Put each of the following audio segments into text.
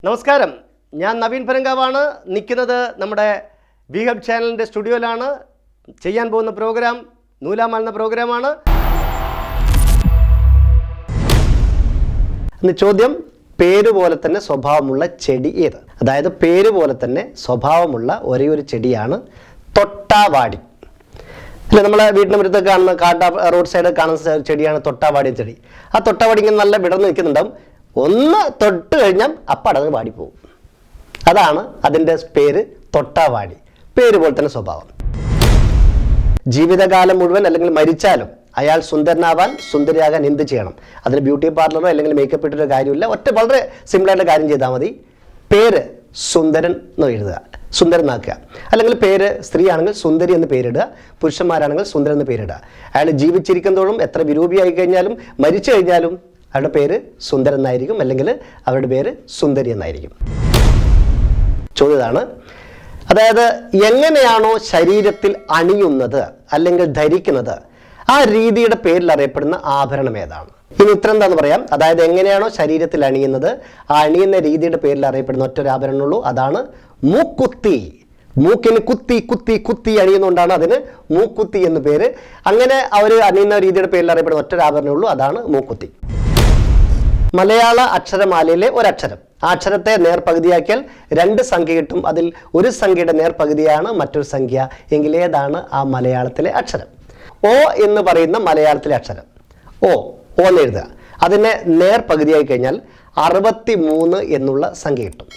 നമസ്കാരം, ഞാൻ നവീൻ പരങ്കാവാണ്. നിൽക്കുന്നത് നമ്മുടെ വി ഹബ് ചാനലിൻ്റെ സ്റ്റുഡിയോയിലാണ്. ചെയ്യാൻ പോകുന്ന പ്രോഗ്രാം നൂലാമാല എന്ന പ്രോഗ്രാമാണ്. ചോദ്യം, പേര് പോലെ തന്നെ സ്വഭാവമുള്ള ചെടി ഏത്? അതായത് പേര് പോലെ തന്നെ സ്വഭാവമുള്ള ഒരേ ഒരു ചെടിയാണ് തൊട്ടാവാടി. അല്ലെ, നമ്മളെ വീടിന് മുറ്റത്ത് കാണുന്ന റോഡ് സൈഡ് കാണുന്ന ചെടിയാണ് തൊട്ടാവാടി ചെടി. ആ തൊട്ടാവാടി ഇങ്ങനെ നല്ല വിടർന്ന് നിൽക്കുന്നുണ്ടാവും. ഒന്ന് തൊട്ട് കഴിഞ്ഞാൽ അപ്പം അടങ്ങ് വാടിപ്പോവും. അതാണ് അതിൻ്റെ പേര്, തൊട്ടാവാടി. പേര് പോലെ തന്നെ സ്വഭാവം. ജീവിതകാലം മുഴുവൻ അല്ലെങ്കിൽ മരിച്ചാലും അയാൾ സുന്ദരനാവാൻ, സുന്ദരിയാകാൻ എന്ത് ചെയ്യണം? അതിന് ബ്യൂട്ടി പാർലറോ അല്ലെങ്കിൽ മേക്കപ്പ് ഇട്ടൊരു കാര്യമില്ല. വളരെ സിമ്പിളായിട്ട് കാര്യം ചെയ്താൽ മതി. പേര് സുന്ദരൻ എന്ന് എഴുതുക, സുന്ദരനാക്കുക. അല്ലെങ്കിൽ പേര് സ്ത്രീ ആണെങ്കിൽ സുന്ദരി എന്ന് പേരിടുക, പുരുഷന്മാരാണെങ്കിൽ സുന്ദരൻ എന്ന് പേരിടുക. അയാൾ ജീവിച്ചിരിക്കുന്നതോടും എത്ര വിരൂപിയായി കഴിഞ്ഞാലും മരിച്ചു കഴിഞ്ഞാലും അവരുടെ പേര് സുന്ദരൻ എന്നായിരിക്കും, അല്ലെങ്കിൽ അവരുടെ പേര് സുന്ദരി എന്നായിരിക്കും. ചോദ്യമാണ്, അതായത് എങ്ങനെയാണോ ശരീരത്തിൽ അണിയുന്നത് അല്ലെങ്കിൽ ധരിക്കുന്നത്, ആ രീതിയുടെ പേരിൽ അറിയപ്പെടുന്ന ആഭരണം ഏതാണ്? ഇനി ഉത്തരം എന്താന്ന് പറയാം. അതായത് എങ്ങനെയാണോ ശരീരത്തിൽ അണിയുന്നത്, ആ അണിയുന്ന രീതിയുടെ പേരിൽ അറിയപ്പെടുന്ന ഒറ്റൊരു ആഭരണമുള്ളൂ, അതാണ് മൂക്കുത്തി. മൂക്കിന് കുത്തി കുത്തി കുത്തി അണിയുന്നതുകൊണ്ടാണ് അതിന് മൂക്കുത്തി എന്ന് പേര്. അങ്ങനെ അവർ അണിയുന്ന രീതിയുടെ പേരിൽ അറിയപ്പെടുന്ന ഒറ്റൊരു ആഭരണമുള്ളൂ, അതാണ് മൂക്കുത്തി. മലയാള അക്ഷരമാലയിലെ ഒരക്ഷരം, ആ അക്ഷരത്തെ നേർപകുതിയാക്കിയാൽ 2 സംഖ്യ കിട്ടും. അതിൽ ഒരു സംഖ്യയുടെ നേർപകുതിയാണ് മറ്റൊരു സംഖ്യ. എങ്കിൽ ഏതാണ് ആ മലയാളത്തിലെ അക്ഷരം? ഓ എന്ന് പറയുന്ന മലയാളത്തിലെ അക്ഷരം ഓ എന്ന് എഴുതുക. അതിനെ നേർപകുതിയായി കഴിഞ്ഞാൽ 63 എന്നുള്ള സംഖ്യ കിട്ടും.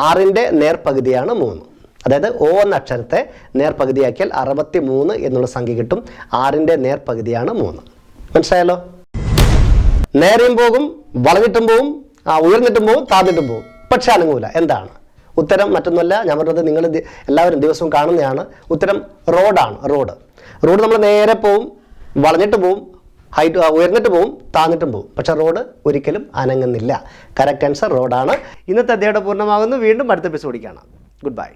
6ന്റെ നേർപകുതിയാണ് 3. അതായത് ഓ എന്ന അക്ഷരത്തെ നേർപകുതിയാക്കിയാൽ 63 എന്നുള്ള സംഖ്യ കിട്ടും. 6ന്റെ നേർപകുതിയാണ് 3. മനസ്സിലായല്ലോ? നേരെയും പോകും, വളഞ്ഞിട്ടും പോവും, ഉയർന്നിട്ടും പോവും, താഴ്ന്നിട്ടും പോവും, പക്ഷെ അനങ്ങൂല. എന്താണ് ഉത്തരം? മറ്റൊന്നുമല്ല, ഞാൻ പറഞ്ഞത് നിങ്ങൾ എല്ലാവരും ദിവസവും കാണുന്നതാണ്. ഉത്തരം റോഡാണ്. റോഡ് നമ്മൾ നേരെ പോവും, വളഞ്ഞിട്ട് പോവും, ഉയർന്നിട്ട് പോവും, താഴ്ന്നിട്ടും പോവും, പക്ഷെ റോഡ് ഒരിക്കലും അനങ്ങുന്നില്ല. കറക്റ്റ് ആൻസർ റോഡാണ്. ഇന്നത്തെ അധ്യായം പൂർണ്ണമാകുന്നു. വീണ്ടും അടുത്ത എപ്പിസോഡിൽ കാണാം. Good bye.